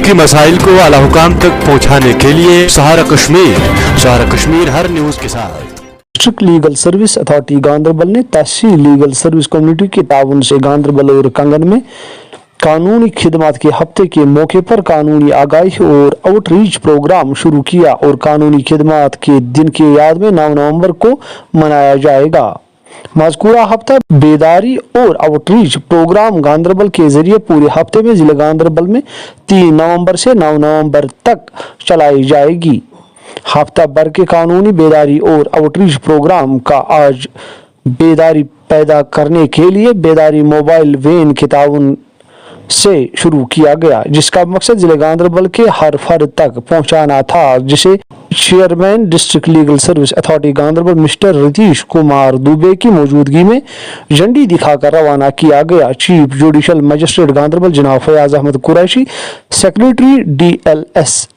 की मसाइल को आला हुकाम तक पहुँचाने के लिए सहारा कश्मीर हर न्यूज़ के साथ। District legal service authority Ganderbal ने तहसील लीगल सर्विस कम्युनिटी के ताउन से गांधरबल और कंगन में कानूनी खिदमत के हफ्ते के मौके पर कानूनी आगाही और आउटरीच प्रोग्राम शुरू किया और कानूनी खिदमत के दिन की याद में 9 नवंबर को मनाया जाएगा। मज़कूरा हफ्ता बेदारी और आउटरीच प्रोग्राम गांधरबल के जरिए पूरे हफ्ते में जिले गांधरबल में 3 नवंबर से 9 नवंबर तक चलाई जाएगी। हफ्ता भर के कानूनी बेदारी और आउटरीच प्रोग्राम का आज बेदारी पैदा करने के लिए बेदारी मोबाइल वैन के ताउन से शुरू किया गया, जिसका मकसद जिले गांधरबल के हर फर्द तक पहुंचाना था, जिसे chairman district legal service authority Ganderbal mister Ratheesh Kumar Dubey की मौजूदगी में झंडी दिखाकर रवाना किया गया। चीफ जुडिशल मजिस्ट्रेट गांधरबल जनाब Fayaz Ahmad Qureshi, secretary DLSA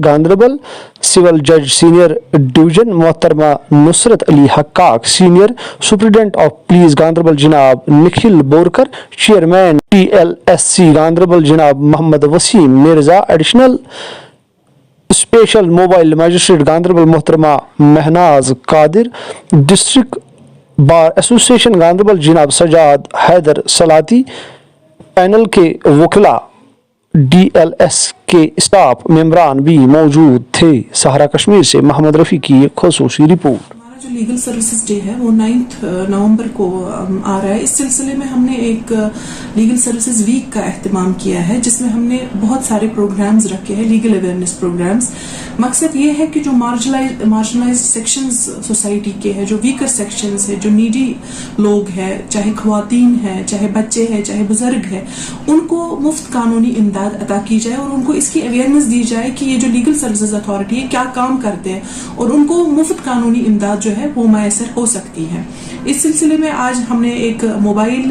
Ganderbal, civil जज सीनियर डिवीजन मोहतरमा Nusrat Ali Hakkak, senior superintendent of police Ganderbal जनाब निखिल बोरकर, चेयरमैन TLSC गांधरबल जनाब Mohammad Waseem Mirza, additional special mobile magistrate Ganderbal मोहतरमा Mehnaz Qadir, district bar association Ganderbal जनाब सजाद हैदर सलाती, पैनल के वकला DLS के स्टाफ मेंबरान भी मौजूद थे। सहारा कश्मीर से मोहम्मद रफ़ी की एक ख़ुसूसी रिपोर्ट। जो लीगल सर्विसेज डे है वो 9 नवंबर को आ रहा है। इस सिलसिले में हमने एक लीगल सर्विसेज वीक का एहतमाम किया है, जिसमें हमने बहुत सारे प्रोग्राम्स रखे हैं, लीगल अवेयरनेस प्रोग्राम्स। मकसद ये है कि जो मार्जिनलाइज्ड सेक्शंस सोसाइटी के हैं, जो वीकर सेक्शंस है, जो नीडी लोग हैं, चाहे ख्वातीन हैं, चाहे बच्चे हैं, चाहे बुजुर्ग हैं, उनको मुफ्त कानूनी इमदाद अता की जाए और उनको इसकी अवेयरनेस दी जाए कि ये जो लीगल सर्विसेज अथॉरिटी है क्या काम करते हैं और उनको मुफ्त कानूनी इमदाद जो है वो मैसर हो सकती है। इस सिलसिले में आज हमने एक मोबाइल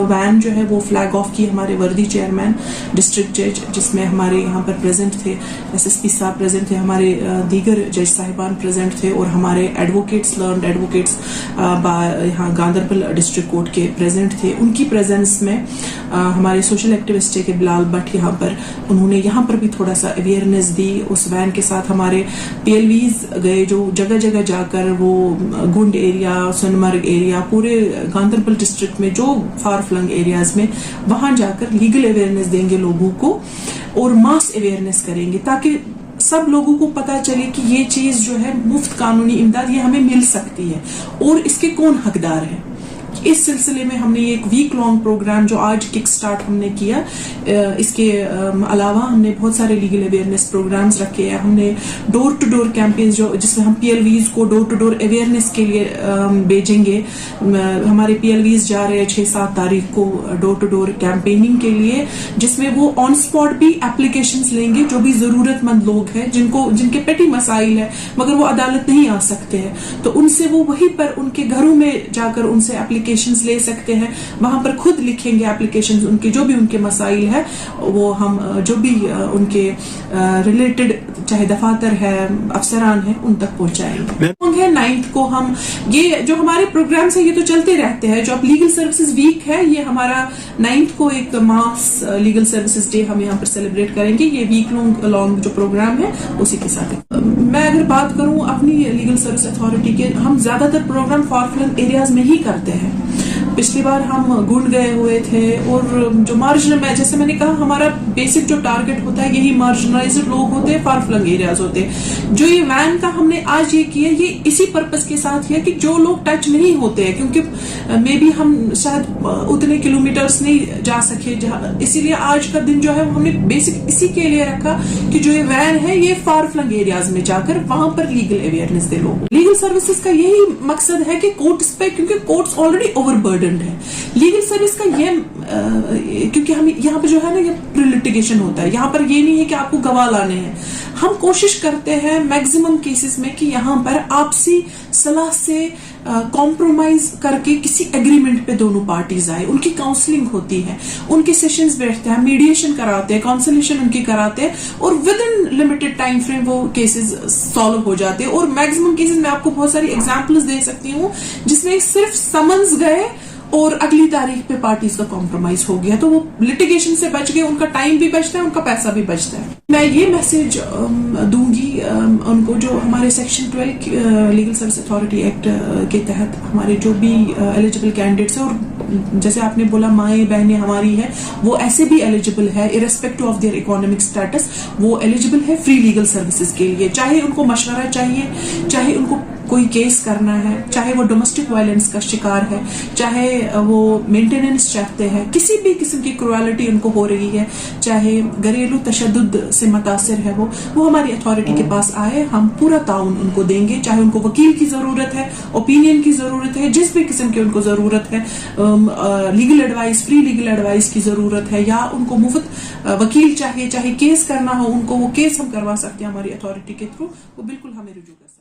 वैन जो है वो फ्लैग ऑफ की, हमारे वर्दी चेयरमैन डिस्ट्रिक्ट जज, जिसमें हमारे यहाँ पर प्रेजेंट थे SSP साहब प्रेजेंट थे, हमारे दीगर जज साहिबान प्रेजेंट थे और हमारे एडवोकेट्स लर्नड एडवोकेट्स यहाँ गांधरबल डिस्ट्रिक्ट कोर्ट के प्रेजेंट थे। उनकी प्रेजेंस में हमारे सोशल एक्टिविस्ट के बिलाल भट्ट यहाँ पर, उन्होंने यहाँ पर भी थोड़ा सा अवेयरनेस दी। उस वैन के साथ हमारे PLVs गए, जो जगह जगह जाकर वो गुंड एरिया, सोनमर्ग एरिया, पूरे गांधरबल डिस्ट्रिक्ट में जो फार फ्लंग एरियाज में वहां जाकर लीगल अवेयरनेस देंगे लोगों को और मास अवेयरनेस करेंगे, ताकि सब लोगों को पता चले कि ये चीज जो है मुफ्त कानूनी इमदाद ये हमें मिल सकती है और इसके कौन हकदार है। इस सिलसिले में हमने एक वीक लॉन्ग प्रोग्राम जो आज किक स्टार्ट हमने किया, इसके अलावा हमने बहुत सारे लीगल अवेयरनेस प्रोग्राम्स रखे हैं। हमने डोर टू डोर कैंपेन जो जिसमें हम PLVs को डोर टू डोर अवेयरनेस के लिए भेजेंगे। हमारे PLVs जा रहे हैं 6-7 तारीख को डोर टू डोर कैंपेनिंग के लिए, जिसमें वो ऑन स्पॉट भी एप्लीकेशंस लेंगे जो भी जरूरतमंद लोग हैं, जिनके पेटी मसाइल है मगर वो अदालत नहीं आ सकते हैं, तो उनसे वो वहीं पर उनके घरों में जाकर उनसे एप्लीकेशंस ले सकते हैं। वहां पर खुद लिखेंगे एप्लीकेशंस, उनके जो भी उनके मसाइल है वो हम जो भी उनके रिलेटेड चाहे दफातर है, अफसरान है, उन तक पहुंचाएंगे। 9 को हम ये जो हमारे प्रोग्राम्स है ये तो चलते रहते हैं। जो अब लीगल सर्विसेज वीक है ये हमारा 9 को एक मास लीगल सर्विसेज डे हम यहाँ पर सेलिब्रेट करेंगे। ये वीक लॉन्ग जो प्रोग्राम है उसी के साथ। मैं अगर बात करूं अपनी लीगल सर्विस अथॉरिटी के, हम ज्यादातर प्रोग्राम फार फ्लंग एरियाज में ही करते हैं। पिछली बार हम गुंड गए हुए थे और जो मार्जिनल, जैसे मैंने कहा, हमारा बेसिक जो टारगेट होता है यही मार्जिनलाइज्ड लोग होते हैं, फार फ्लंग एरियाज होते हैं। जो ये वैन का हमने आज ये किया, ये इसी पर्पस के साथ किया कि जो लोग टच नहीं होते हैं, क्योंकि मे बी हम शायद उतने किलोमीटर्स नहीं जा सके, इसीलिए आज का दिन जो है वो हमने बेसिक इसी के लिए रखा कि जो ये वैन है ये फार फ्लंग एरियाज में जाकर वहां पर लीगल अवेयरनेस दे लोगों। लीगल सर्विसेज का यही मकसद है कि कोर्ट्स पे, क्योंकि कोर्ट्स ऑलरेडी ओवरबर्डन्ड है, लीगल सर्विस का ये क्योंकि हम यहाँ पे जो है ना ये प्री लिटिगेशन होता है, यहाँ पर ये नहीं है कि आपको गवाह लाने हैं। हम कोशिश करते हैं मैक्सिमम केसेस में कि यहाँ पर आपसी सलाह से कॉम्प्रोमाइज करके किसी एग्रीमेंट पे दोनों पार्टीज आए, उनकी काउंसलिंग होती है, उनके सेशंस बैठते हैं, मीडिएशन कराते हैं, काउंसलेशन उनकी कराते हैं और with in limited time frame वो केसेस सॉल्व हो जाते हैं। और मैक्सिमम केसेस में आपको बहुत सारी एग्जांपल्स दे सकती हूँ जिसमें सिर्फ समन्स गए اور اگلی تاریخ پہ پارٹیز کا کمپرومائز ہو گیا تو وہ لٹیگیشن سے بچ گئے, ان کا ٹائم بھی بچتا ہے, ان کا پیسہ بھی بچتا ہے. میں یہ میسج دوں گی ان کو جو ہمارے section 12 legal service authority act کے تحت ہمارے جو بھی ایلیجیبل کینڈیڈیٹس ہیں, اور جیسے آپ نے بولا مائیں بہنیں ہماری ہیں, وہ ایسے بھی ایلیجیبل ہے irrespective of their economic status, وہ ایلیجیبل ہے فری لیگل سروسز کے لیے, چاہے ان کو مشورہ چاہیے, چاہے ان کو کوئی کیس کرنا ہے, چاہے وہ ڈومیسٹک وائلنس کا شکار ہے, چاہے وہ مینٹیننس چاہتے ہیں, کسی بھی قسم کی کروالٹی ان کو ہو رہی ہے, چاہے گھریلو تشدد سے متاثر ہے, وہ ہماری اتھارٹی کے پاس آئے, ہم پورا تعاون ان کو دیں گے, چاہے ان کو وکیل کی ضرورت ہے, اوپینین کی ضرورت ہے, جس بھی قسم کی ان کو ضرورت ہے, legal advice, free legal advice کی ضرورت ہے, یا ان کو مفت وکیل چاہیے, چاہے کیس کرنا ہو ان کو, وہ کیس ہم کروا سکتے ہیں ہماری اتھارٹی کے تھرو, وہ بالکل ہمیں رجوع کر سکتے ہیں.